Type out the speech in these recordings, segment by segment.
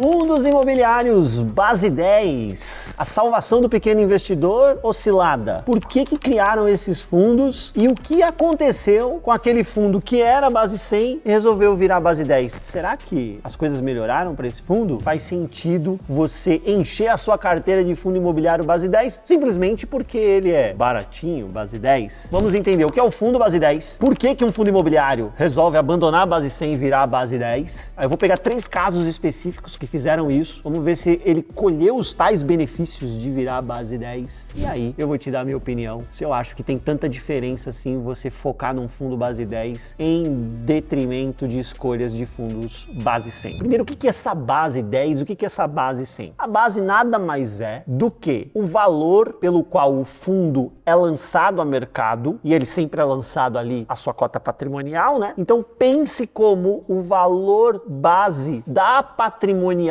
Fundos imobiliários base 10, a salvação do pequeno investidor ou cilada? Por que criaram esses fundos e o que aconteceu com aquele fundo que era base 100 e resolveu virar base 10? Será que as coisas melhoraram para esse fundo? Faz sentido você encher a sua carteira de fundo imobiliário base 10 simplesmente porque ele é baratinho, base 10? Vamos entender o que é o fundo base 10, por que um fundo imobiliário resolve abandonar a base 100 e virar a base 10. Aí eu vou pegar 3 casos específicos que fizeram isso, vamos ver se ele colheu os tais benefícios de virar a base 10. E aí eu vou te dar a minha opinião, se eu acho que tem tanta diferença assim você focar num fundo base 10 em detrimento de escolhas de fundos base 100. Primeiro, o que é essa base 10? O que é essa base 100? A base nada mais é do que o valor pelo qual o fundo é lançado ao mercado, e ele sempre é lançado ali a sua cota patrimonial, né? Então pense como o valor base da patrimonial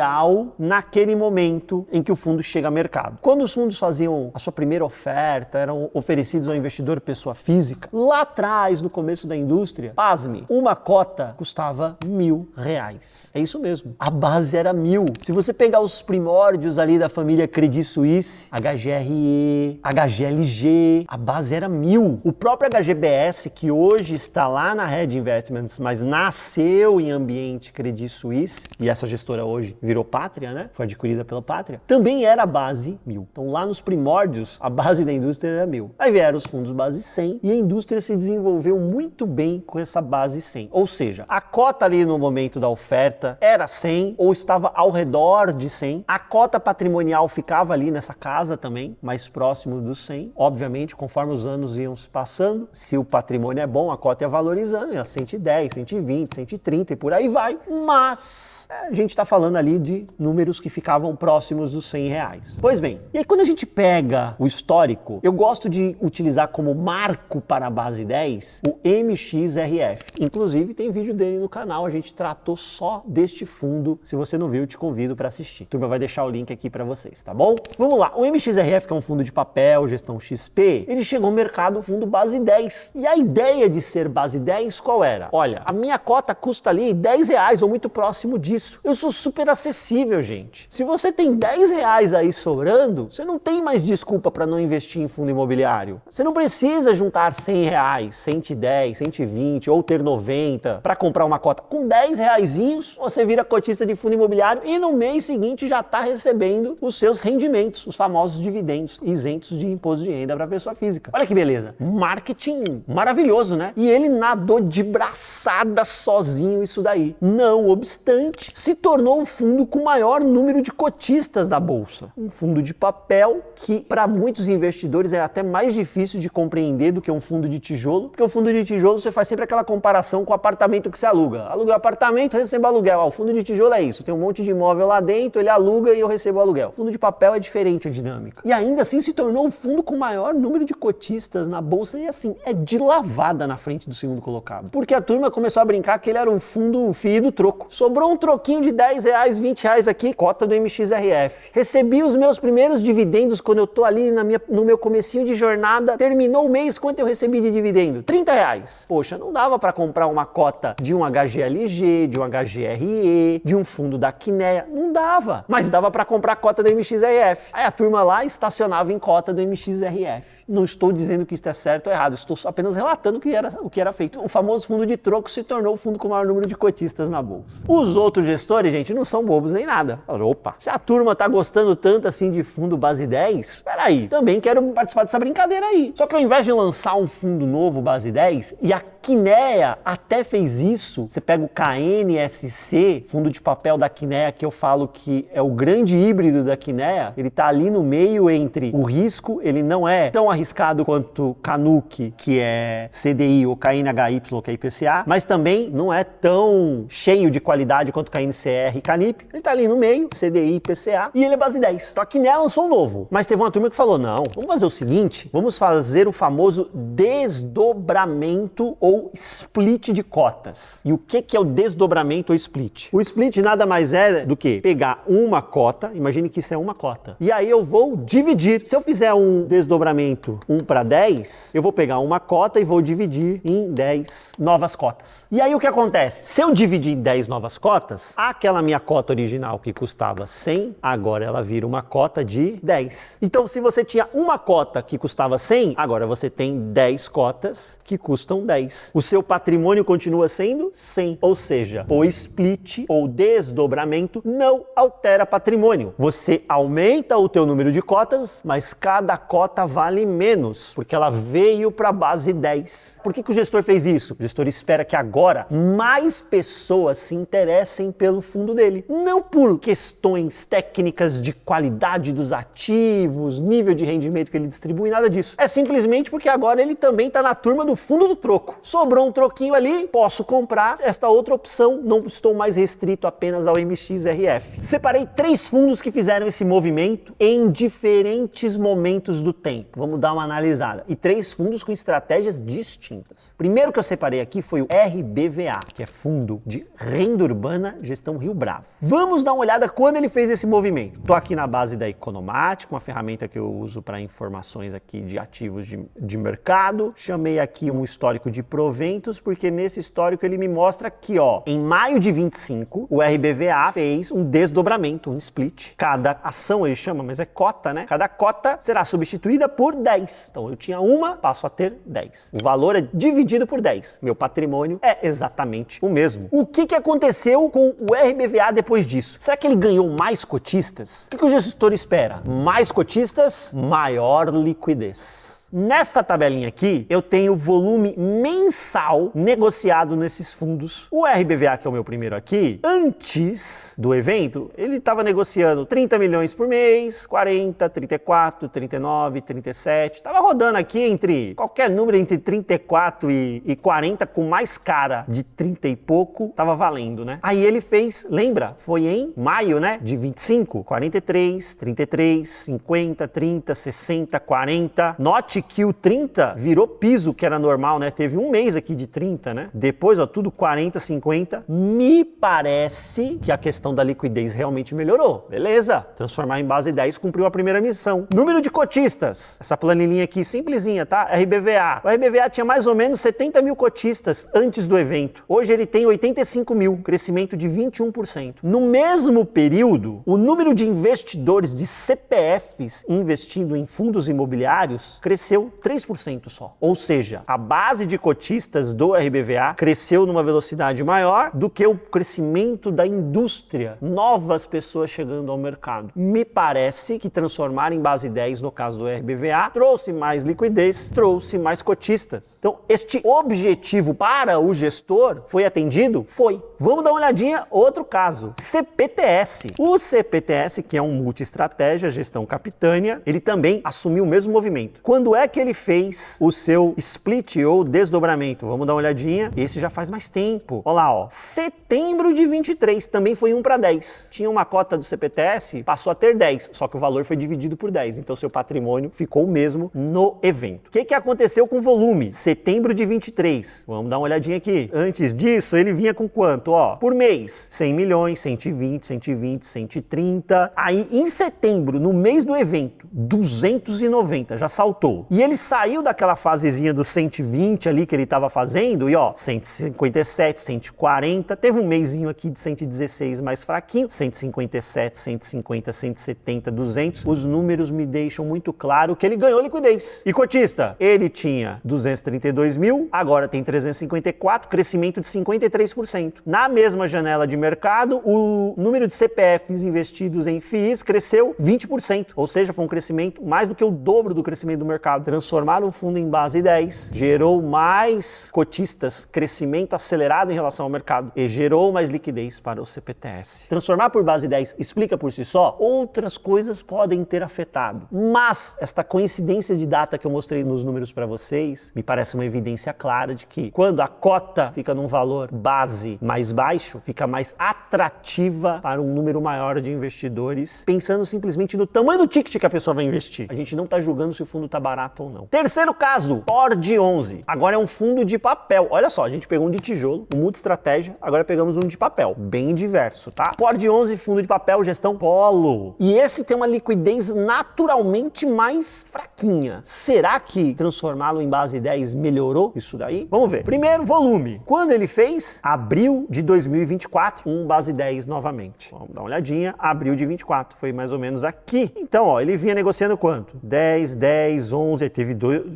naquele momento em que o fundo chega ao mercado. Quando os fundos faziam a sua primeira oferta, eram oferecidos ao investidor pessoa física, lá atrás, no começo da indústria, pasme, uma cota custava R$1.000. É isso mesmo. A base era 1.000. Se você pegar os primórdios ali da família Credit Suisse, HGRE, HGLG, a base era 1.000. O próprio HGBS, que hoje está lá na Red Investments, mas nasceu em ambiente Credit Suisse, e essa gestora hoje virou Pátria, né? Foi adquirida pela Pátria, também era a base 1.000. Então lá nos primórdios, a base da indústria era 1.000. Aí vieram os fundos base 100 e a indústria se desenvolveu muito bem com essa base 100. Ou seja, a cota ali no momento da oferta era 100 ou estava ao redor de 100. A cota patrimonial ficava ali nessa casa também, mais próximo dos 100. Obviamente, conforme os anos iam se passando, se o patrimônio é bom, a cota ia valorizando, ia 110, 120, 130 e por aí vai. Mas a gente está falando ali de números que ficavam próximos dos R$100. Pois bem, e aí quando a gente pega o histórico, eu gosto de utilizar como marco para a base 10 o MXRF. Inclusive tem vídeo dele no canal, a gente tratou só deste fundo. Se você não viu, eu te convido para assistir. A turma vai deixar o link aqui para vocês, tá bom? Vamos lá, o MXRF, que é um fundo de papel, gestão XP, ele chegou no mercado fundo base 10. E a ideia de ser base 10 qual era? Olha, a minha cota custa ali R$10 ou muito próximo disso. Eu sou super acessível, gente. Se você tem R$10 aí sobrando, você não tem mais desculpa para não investir em fundo imobiliário. Você não precisa juntar R$100, 110, 120 ou ter 90 para comprar uma cota. Com R$10 você vira cotista de fundo imobiliário e no mês seguinte já está recebendo os seus rendimentos, os famosos dividendos isentos de imposto de renda para pessoa física. Olha que beleza. Marketing maravilhoso, né? E ele nadou de braçada sozinho isso daí. Não obstante, se tornou um fundo com o maior número de cotistas da bolsa. Um fundo de papel que para muitos investidores é até mais difícil de compreender do que um fundo de tijolo, porque o fundo de tijolo você faz sempre aquela comparação com o apartamento que você aluga. Aluga o apartamento, recebe aluguel. O fundo de tijolo é isso, tem um monte de imóvel lá dentro, ele aluga e eu recebo aluguel. O fundo de papel é diferente a dinâmica. E ainda assim se tornou um fundo com o maior número de cotistas na bolsa e assim, é de lavada na frente do segundo colocado. Porque a turma começou a brincar que ele era um fundo FII do troco. Sobrou um troquinho de R$10, R$20 aqui, cota do MXRF. Recebi os meus primeiros dividendos quando eu tô ali no meu comecinho de jornada. Terminou o mês, quanto eu recebi de dividendo? R$30. Poxa, não dava para comprar uma cota de um HGLG, de um HGRE, de um fundo da Kinea. Não dava. Mas dava para comprar a cota do MXRF. Aí a turma lá estacionava em cota do MXRF. Não estou dizendo que isso é certo ou errado, estou apenas relatando o que era feito. O famoso fundo de troco se tornou o fundo com o maior número de cotistas na bolsa. Os outros gestores, gente, não são bobos nem nada. Falaram, opa, se a turma tá gostando tanto assim de fundo base 10, peraí, também quero participar dessa brincadeira aí. Só que ao invés de lançar um fundo novo base 10, e a Kinea até fez isso, você pega o KNSC, fundo de papel da Kinea, que eu falo que é o grande híbrido da Kinea, ele tá ali no meio entre o risco, ele não é tão arriscado quanto Canuc, que é CDI ou KNHY, que é IPCA, mas também não é tão cheio de qualidade quanto KNCR e Canip. Ele tá ali no meio, CDI, IPCA, e ele é base 10. Então a Kinea lançou um novo, mas teve uma turma que falou, não, vamos fazer o seguinte, vamos fazer o famoso desdobramento ou split de cotas. E o que é o desdobramento ou split? O split nada mais é do que pegar uma cota, imagine que isso é uma cota, e aí eu vou dividir. Se eu fizer um desdobramento 1:10, eu vou pegar uma cota e vou dividir em 10 novas cotas. E aí o que acontece? Se eu dividir em 10 novas cotas, aquela minha cota original que custava 100, agora ela vira uma cota de 10. Então, se você tinha uma cota que custava 100, agora você tem 10 cotas que custam 10. O seu patrimônio continua sendo 100. Ou seja, o split ou desdobramento não altera patrimônio. Você aumenta o teu número de cotas, mas cada cota vale menos, porque ela veio para a base 10. Por que o gestor fez isso? O gestor espera que agora mais pessoas se interessem pelo fundo dele. Não por questões técnicas de qualidade dos ativos, nível de rendimento que ele distribui, nada disso. É simplesmente porque agora ele também está na turma do fundo do troco. Sobrou um troquinho ali, posso comprar esta outra opção, não estou mais restrito apenas ao MXRF. Separei 3 fundos que fizeram esse movimento em diferentes momentos do tempo. Vamos dar uma analisada. E 3 fundos com estratégias distintas. Primeiro que eu separei aqui foi o RBVA, que é fundo de renda urbana, gestão Rio Bravo. Vamos dar uma olhada quando ele fez esse movimento. Estou aqui na base da Economatic, uma ferramenta que eu uso para informações aqui de ativos de mercado. Chamei aqui um histórico de proventos, porque nesse histórico ele me mostra que, ó, em maio de 25, o RBVA fez um desdobramento, um split. Cada ação ele chama, mas é cota, né? Cada cota será substituída por 10. Então eu tinha uma, passo a ter 10. O valor é dividido por 10. Meu patrimônio é exatamente o mesmo. O que aconteceu com o RBVA depois disso? Será que ele ganhou mais cotistas? O que o gestor espera? Mais cotistas, maior liquidez. Nessa tabelinha aqui, eu tenho o volume mensal negociado nesses fundos. O RBVA, que é o meu primeiro aqui, antes do evento, ele estava negociando 30 milhões por mês, 40, 34, 39, 37. Estava rodando aqui entre qualquer número entre 34 e 40, com mais cara de 30 e pouco, estava valendo, né? Aí ele fez, lembra? Foi em maio, né? De 25, 43, 33, 50, 30, 60, 40. Note que o 30 virou piso, que era normal, né? Teve um mês aqui de 30, né? Depois, ó, tudo 40, 50. Me parece que a questão da liquidez realmente melhorou. Beleza. Transformar em base 10 cumpriu a primeira missão. Número de cotistas. Essa planilhinha aqui, simplesinha, tá? RBVA. O RBVA tinha mais ou menos 70 mil cotistas antes do evento. Hoje ele tem 85 mil, crescimento de 21%. No mesmo período, o número de investidores de CPFs investindo em fundos imobiliários cresceu 3% só. Ou seja, a base de cotistas do RBVA cresceu numa velocidade maior do que o crescimento da indústria, novas pessoas chegando ao mercado. Me parece que transformar em base 10, no caso do RBVA, trouxe mais liquidez, trouxe mais cotistas. Então, este objetivo para o gestor foi atendido? Foi. Vamos dar uma olhadinha, outro caso. CPTS. O CPTS, que é um multi-estratégia, gestão capitânia, ele também assumiu o mesmo movimento. Quando é que ele fez o seu split ou desdobramento? Vamos dar uma olhadinha. Esse já faz mais tempo. Olha lá, ó. Setembro de 23, também foi 1:10. Tinha uma cota do CPTS, passou a ter 10, só que o valor foi dividido por 10. Então, seu patrimônio ficou o mesmo no evento. O que aconteceu com o volume? Setembro de 23. Vamos dar uma olhadinha aqui. Antes disso, ele vinha com quanto? Ó, por mês, 100 milhões, 120, 120, 130. Aí, em setembro, no mês do evento, 290, já saltou. E ele saiu daquela fasezinha dos 120 ali que ele estava fazendo e ó, 157, 140, teve um mêsinho aqui de 116 mais fraquinho, 157, 150, 170, 200. Os números me deixam muito claro que ele ganhou liquidez. E cotista, ele tinha 232 mil, agora tem 354, crescimento de 53%. Na mesma janela de mercado, o número de CPFs investidos em FIIs cresceu 20%, ou seja, foi um crescimento mais do que o dobro do crescimento do mercado. Transformar um fundo em base 10 gerou mais cotistas, crescimento acelerado em relação ao mercado e gerou mais liquidez para o CPTS. Transformar por base 10 explica por si só, outras coisas podem ter afetado, mas esta coincidência de data que eu mostrei nos números para vocês me parece uma evidência clara de que quando a cota fica num valor base mais baixo, fica mais atrativa para um número maior de investidores, pensando simplesmente no tamanho do ticket que a pessoa vai investir. A gente não está julgando se o fundo está barato barato ou não. Terceiro caso, Ford 11. Agora é um fundo de papel. Olha só, a gente pegou um de tijolo, um multi-estratégia, agora pegamos um de papel. Bem diverso, tá? Ford 11, fundo de papel, gestão Polo. E esse tem uma liquidez naturalmente mais fraquinha. Será que transformá-lo em base 10 melhorou isso daí? Vamos ver. Primeiro, volume. Quando ele fez? Abril de 2024, um base 10 novamente. Vamos dar uma olhadinha. Abril de 24, foi mais ou menos aqui. Então, ó, ele vinha negociando quanto? 10, 10, 11, aí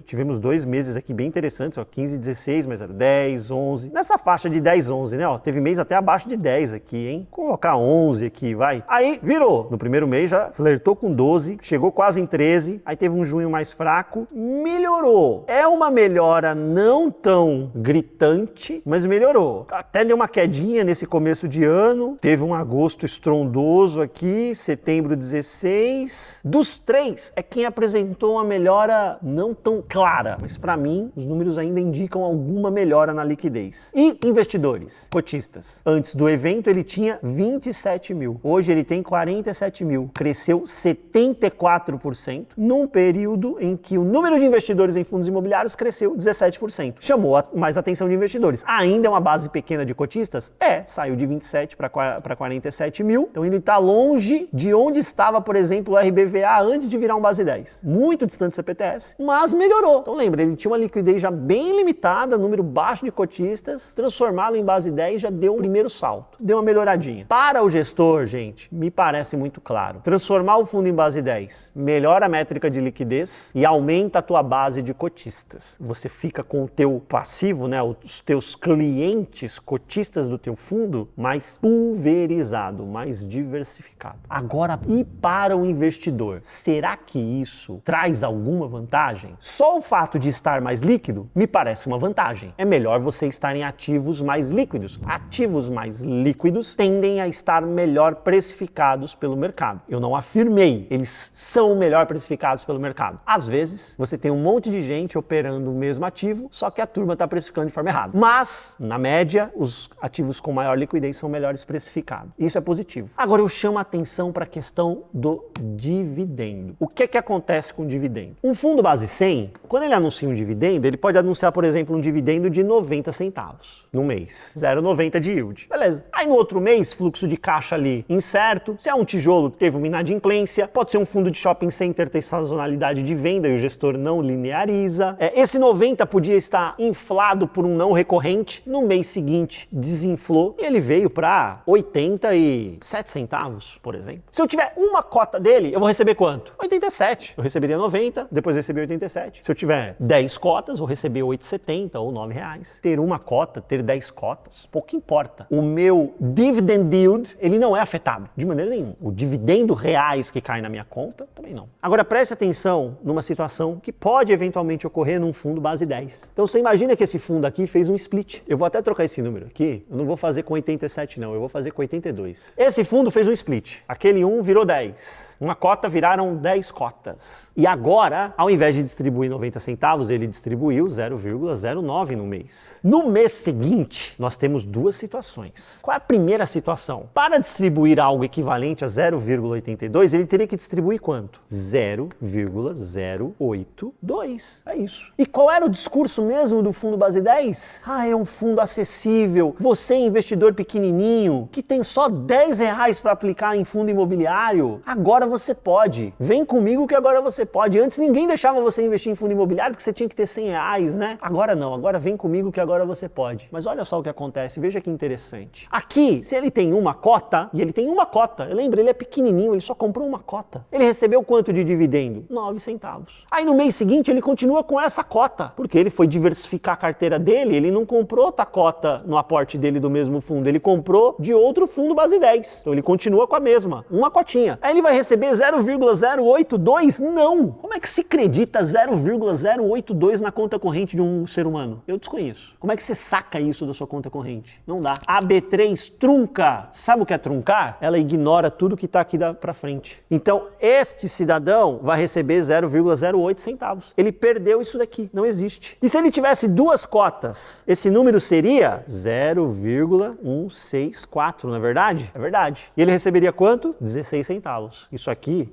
tivemos 2 meses aqui bem interessantes, ó, 15, 16, mas era 10, 11. Nessa faixa de 10, 11, né, ó, teve mês até abaixo de 10 aqui, hein? Colocar 11 aqui, vai. Aí, virou. No primeiro mês já flertou com 12, chegou quase em 13, aí teve um junho mais fraco, melhorou. É uma melhora não tão gritante, mas melhorou. Até deu uma quedinha nesse começo de ano, teve um agosto estrondoso aqui, setembro 16. Dos 3, é quem apresentou uma melhora não tão clara, mas para mim, os números ainda indicam alguma melhora na liquidez. E investidores, cotistas. Antes do evento ele tinha 27 mil, hoje ele tem 47 mil, cresceu 74% num período em que o número de investidores em fundos imobiliários cresceu 17%. Chamou mais atenção de investidores. Ainda é uma base pequena de cotistas? Saiu de 27 para 47 mil, então ele está longe de onde estava, por exemplo, o RBVA antes de virar um base 10. Muito distante do CPTS, mas melhorou. Então lembra, ele tinha uma liquidez já bem limitada, número baixo de cotistas, transformá-lo em base 10 já deu um primeiro salto, deu uma melhoradinha. Para o gestor, gente, me parece muito claro. Transformar o fundo em base 10 melhora a métrica de liquidez e aumenta a tua base de cotistas. Você fica com o teu passivo, né, os teus clientes cotistas do teu fundo mais pulverizado, mais diversificado. Agora, e para o investidor, será que isso traz alguma vantagem? Só o fato de estar mais líquido me parece uma vantagem. É melhor você estar em ativos mais líquidos. Ativos mais líquidos tendem a estar melhor precificados pelo mercado. Eu não afirmei, eles são melhor precificados pelo mercado. Às vezes, você tem um monte de gente operando o mesmo ativo, só que a turma está precificando de forma errada. Mas, na média, os ativos com maior liquidez são melhores precificados. Isso é positivo. Agora eu chamo a atenção para a questão do dividendo. O que acontece com o dividendo? Um fundo base 100, quando ele anuncia um dividendo, ele pode anunciar, por exemplo, um dividendo de 90 centavos no mês. 0,90 de yield. Beleza. Aí no outro mês, fluxo de caixa ali incerto. Se é um tijolo que teve uma inadimplência, pode ser um fundo de shopping center ter sazonalidade de venda e o gestor não lineariza. Esse 90 podia estar inflado por um não recorrente. No mês seguinte, desinflou e ele veio para 87 centavos, por exemplo. Se eu tiver uma cota dele, eu vou receber quanto? 87. Eu receberia 90, depois receber 87. Se eu tiver 10 cotas, vou receber 8,70 ou R$9. Ter uma cota, ter 10 cotas, pouco importa. O meu dividend yield, ele não é afetado de maneira nenhuma. O dividendo reais que cai na minha conta, também não. Agora preste atenção numa situação que pode eventualmente ocorrer num fundo base 10. Então você imagina que esse fundo aqui fez um split. Eu vou até trocar esse número aqui, eu não vou fazer com 87 não, eu vou fazer com 82. Esse fundo fez um split. Aquele 1 virou 10. Uma cota viraram 10 cotas. E agora, ao invés de distribuir 90 centavos, ele distribuiu 0,09 no mês. No mês seguinte, nós temos duas situações. Qual é a primeira situação? Para distribuir algo equivalente a 0,82, ele teria que distribuir quanto? 0,082. É isso. E qual era o discurso mesmo do fundo base 10? É um fundo acessível. Você, investidor pequenininho, que tem só R$10 para aplicar em fundo imobiliário, agora você pode. Vem comigo que agora você pode. Antes ninguém deixava você investir em fundo imobiliário porque você tinha que ter R$100, né? Agora não. Agora vem comigo que agora você pode. Mas olha só o que acontece. Veja que interessante. Aqui, se ele tem uma cota, e ele tem uma cota, lembra, ele é pequenininho, ele só comprou uma cota. Ele recebeu quanto de dividendo? 9 centavos. Aí no mês seguinte ele continua com essa cota, porque ele foi diversificar a carteira dele, ele não comprou outra cota no aporte dele do mesmo fundo, ele comprou de outro fundo base 10. Então ele continua com a mesma, uma cotinha. Aí ele vai receber 0,082? Não! Como é que se acredita 0,082 na conta corrente de um ser humano? Eu desconheço. Como é que você saca isso da sua conta corrente? Não dá. A B3 trunca. Sabe o que é truncar? Ela ignora tudo que está aqui pra frente. Então, este cidadão vai receber 0,08 centavos. Ele perdeu isso daqui. Não existe. E se ele tivesse duas cotas, esse número seria 0,164, não é verdade? É verdade. E ele receberia quanto? 16 centavos. Isso aqui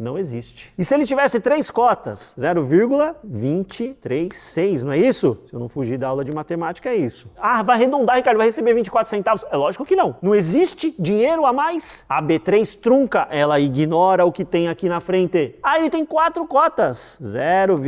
Não existe. E se ele tivesse 3 cotas? 0,236, não é isso? Se eu não fugir da aula de matemática, é isso. Ah, vai arredondar, Ricardo, vai receber 24 centavos. É lógico que não. Não existe dinheiro a mais. A B3 trunca, ela ignora o que tem aqui na frente. Ah, ele tem 4 cotas. 0,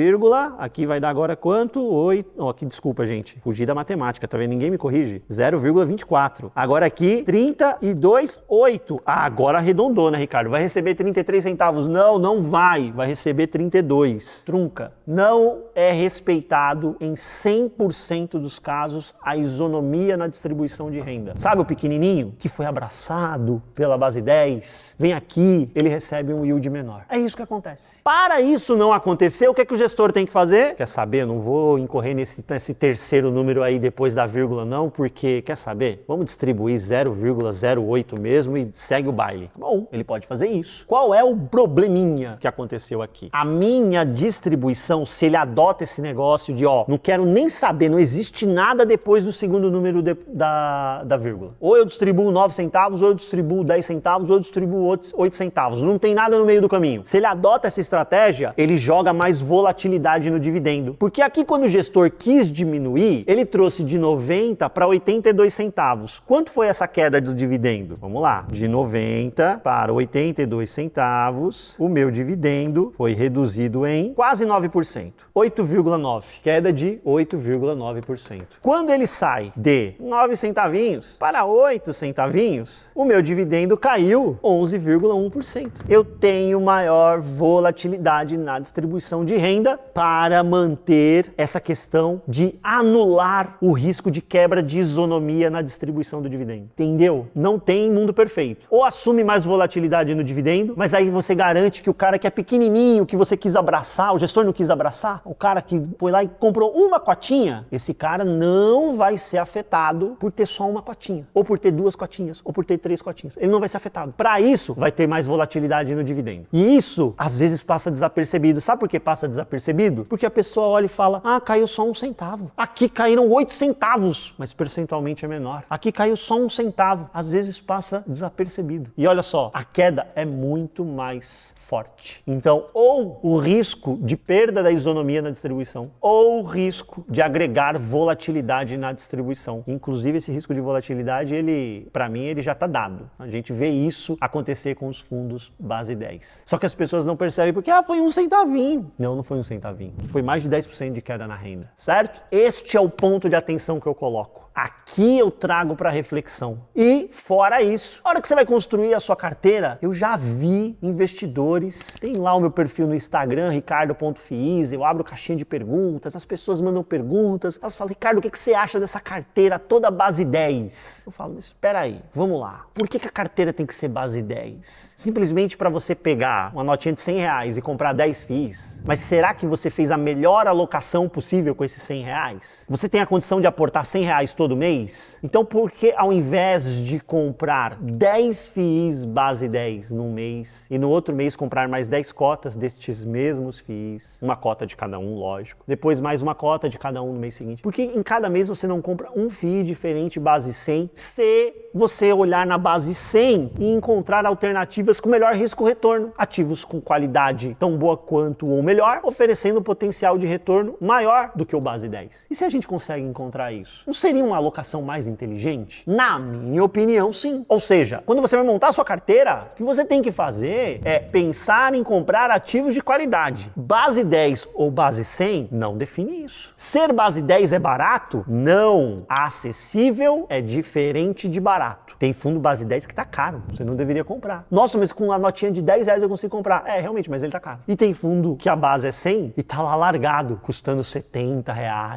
aqui vai dar agora quanto? 8. Oh, aqui, desculpa, gente. Fugi da matemática, tá vendo? Ninguém me corrige. 0,24. Agora aqui, 32,8. Ah, agora arredondou, né, Ricardo? Vai receber 33 centavos. Não, não vai. Vai receber 32. Trunca. Não é respeitado em 100% dos casos a isonomia na distribuição de renda. Sabe o pequenininho que foi abraçado pela base 10? Vem aqui, ele recebe um yield menor. É isso que acontece. Para isso não acontecer, o que é que o gestor tem que fazer? Quer saber? Não vou incorrer nesse terceiro número aí depois da vírgula não, porque, quer saber? Vamos distribuir 0,08 mesmo e segue o baile. Bom, ele pode fazer isso. Qual é o probleminha que aconteceu aqui? A minha distribuição, se ele adota esse negócio de, não quero nem saber, não existe nada depois do segundo número da vírgula. Ou eu distribuo 9 centavos, ou eu distribuo 10 centavos, ou eu distribuo 8 centavos. Não tem nada no meio do caminho. Se ele adota essa estratégia, ele joga mais volatilidade no dividendo. Porque aqui, quando o gestor quis diminuir, ele trouxe de 90 para 82 centavos. Quanto foi essa queda do dividendo? Vamos lá. De 90 para 82 centavos, o meu dividendo foi reduzido em quase 9%. 8,9%. Queda de 8,9%. Quando ele sai de 9 centavinhos para 8 centavinhos, o meu dividendo caiu 11,1%. Eu tenho maior volatilidade na distribuição de renda para manter essa questão de anular o risco de quebra de isonomia na distribuição do dividendo. Entendeu? Não tem mundo perfeito. Ou assume mais volatilidade no dividendo, mas aí você garante que o cara que é pequenininho, que você quis abraçar, o gestor não quis abraçar, o cara que foi lá e comprou uma cotinha, esse cara não vai ser afetado por ter só uma cotinha, ou por ter 2 cotinhas, ou por ter 3 cotinhas. Ele não vai ser afetado. Para isso, vai ter mais volatilidade no dividendo. E isso, às vezes, passa desapercebido. Sabe por que passa desapercebido? Porque a pessoa olha e fala, caiu só 1 centavo. Aqui caíram 8 centavos, mas percentualmente é menor. Aqui caiu só 1 centavo. Às vezes passa desapercebido. E olha só, a queda é muito mais forte. Então, ou o risco de perda da isonomia na distribuição, ou o risco de agregar volatilidade na distribuição. Inclusive, esse risco de volatilidade, para mim, ele já está dado. A gente vê isso acontecer com os fundos base 10. Só que as pessoas não percebem porque, foi 1 centavinho. Não, não foi 1 centavinho. Foi mais de 10% de queda na renda, certo? Este é o ponto de atenção que eu coloco. Aqui eu trago para reflexão. E, fora isso, a hora que você vai construir a sua carteira, eu já vi investidores, tem lá o meu perfil no Instagram, ricardo.fiz, eu abro caixinha de perguntas, as pessoas mandam perguntas, elas falam, Ricardo, o que você acha dessa carteira toda base 10? Eu falo, mas espera aí, vamos lá. Por que a carteira tem que ser base 10? Simplesmente para você pegar uma notinha de R$100 e comprar 10 FIIs? Mas será que você fez a melhor alocação possível com esses R$100? Você tem a condição de aportar R$100 todo mês? Então por que ao invés de comprar 10 FIIs base 10 num mês e no outro mês comprar mais 10 cotas destes mesmos FIIs, uma cota de cada um, lógico, depois mais uma cota de cada um no mês seguinte? Porque em cada mês você não compra um FII diferente base 100 se você olhar na base 100 e encontrar alternativas com melhor risco-retorno, ativos com qualidade tão boa quanto ou melhor, oferecendo um potencial de retorno maior do que o base 10. E se a gente consegue encontrar isso? Não seria uma alocação mais inteligente? Na minha opinião, sim. Ou seja, quando você vai montar a sua carteira, o que você tem que fazer é pensar em comprar ativos de qualidade. Base 10 ou base 100 não define isso. Ser base 10 é barato? Não. Acessível é diferente de barato. Tem fundo base 10 que tá caro, você não deveria comprar. Nossa, mas com uma notinha de R$10 eu consigo comprar. Realmente, mas ele tá caro. E tem fundo que a base é 100 e tá lá largado, custando R$70,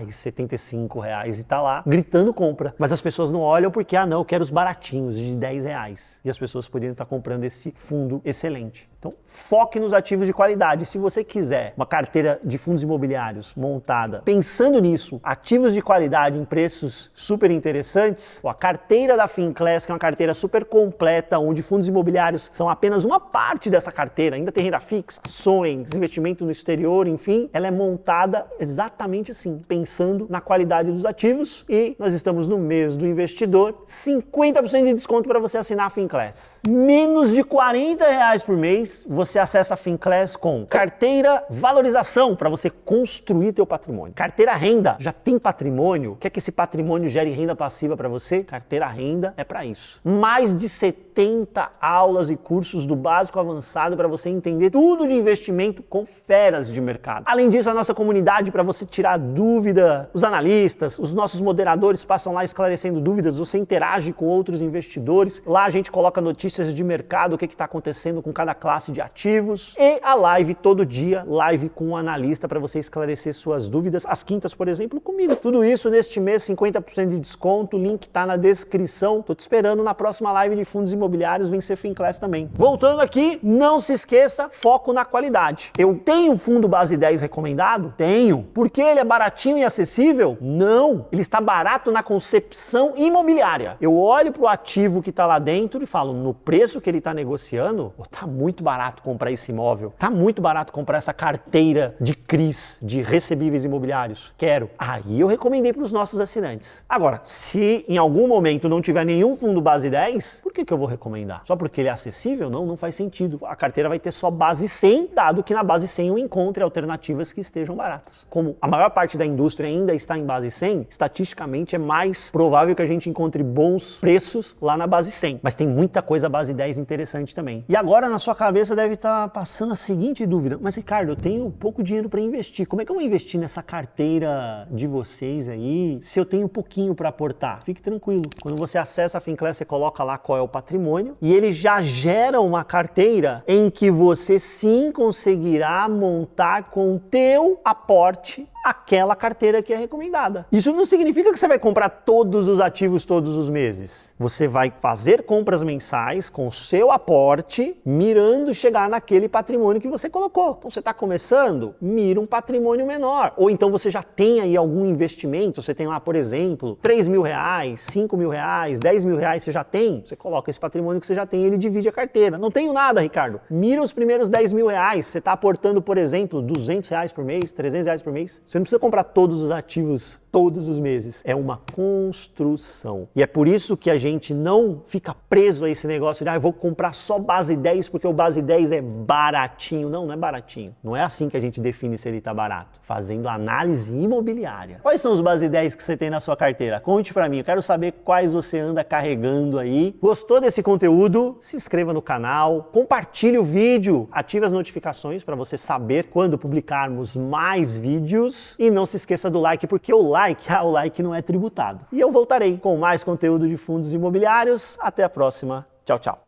R$75 e tá lá gritando compra. Mas as pessoas não olham porque, não, eu quero os baratinhos de R$10. E as pessoas poderiam estar comprando esse fundo excelente. Então, foque nos ativos de qualidade. Se você quiser uma carteira de fundos imobiliários montada pensando nisso, ativos de qualidade em preços super interessantes, a carteira da Finclass, que é uma carteira super completa, onde fundos imobiliários são apenas uma parte dessa carteira, ainda tem renda fixa, ações, investimento no exterior, enfim, ela é montada exatamente assim, pensando na qualidade dos ativos, e nós estamos no mês do investidor, 50% de desconto para você assinar a Finclass. Menos de R$40 por mês, mês você acessa a Finclass com carteira valorização para você construir teu patrimônio. Carteira renda, já tem patrimônio? Quer que esse patrimônio gere renda passiva para você? Carteira renda é para isso. Mais de 70 aulas e cursos do básico ao avançado para você entender tudo de investimento com feras de mercado. Além disso, a nossa comunidade para você tirar dúvida, os analistas, os nossos moderadores passam lá esclarecendo dúvidas, você interage com outros investidores. Lá a gente coloca notícias de mercado, o que está acontecendo com cada classe de ativos. E a live todo dia, live com um analista para você esclarecer suas dúvidas. Às quintas, por exemplo, comigo. Tudo isso neste mês, 50% de desconto, o link está na descrição. Tô te esperando na próxima live de fundos imobiliários, vem ser Finclass também. Voltando aqui, não se esqueça, foco na qualidade. Eu tenho um fundo base 10 recomendado? Tenho. Porque ele é baratinho e acessível? Não. Ele está barato na concepção imobiliária. Eu olho para o ativo que está lá dentro e falo, no preço que ele está negociando, tá muito barato comprar esse imóvel, tá muito barato comprar essa carteira de CRIs, de recebíveis imobiliários. Quero. Aí eu recomendei para os nossos assinantes. Agora, se em algum momento não tiver nenhum fundo base 10, por que eu vou recomendar? Só porque ele é acessível? Não faz sentido. A carteira vai ter só base 100, dado que na base 100 eu encontre alternativas que estejam baratas. Como a maior parte da indústria ainda está em base 100, estatisticamente é mais provável que a gente encontre bons preços lá na base 100. Mas tem muita coisa base 10 interessante também. E agora na sua cabeça deve estar passando a seguinte dúvida: mas Ricardo, eu tenho pouco dinheiro para investir. Como é que eu vou investir nessa carteira de vocês aí se eu tenho pouquinho para aportar? Fique tranquilo. Quando você acessa a Finclass, você coloca lá qual é o patrimônio e ele já gera uma carteira em que você sim conseguirá montar com o teu aporte aquela carteira que é recomendada. Isso não significa que você vai comprar todos os ativos todos os meses. Você vai fazer compras mensais com o seu aporte, mirando chegar naquele patrimônio que você colocou. Então você está começando, mira um patrimônio menor. Ou então você já tem aí algum investimento, você tem lá, por exemplo, 3 mil reais, 5 mil reais, 10 mil reais você já tem, você coloca esse patrimônio que você já tem e ele divide a carteira. Não tenho nada, Ricardo. Mira os primeiros 10 mil reais. Você está aportando, por exemplo, 200 reais por mês, 300 reais por mês. Você não precisa comprar todos os ativos todos os meses. É uma construção. E é por isso que a gente não fica preso a esse negócio de eu vou comprar só base 10 porque o base 10 é baratinho. Não é baratinho. Não é assim que a gente define se ele está barato. Fazendo análise imobiliária. Quais são os base 10 que você tem na sua carteira? Conte pra mim. Eu quero saber quais você anda carregando aí. Gostou desse conteúdo? Se inscreva no canal, compartilhe o vídeo, ative as notificações para você saber quando publicarmos mais vídeos e não se esqueça do like, porque o like não é tributado. E eu voltarei com mais conteúdo de fundos imobiliários. Até a próxima. Tchau, tchau.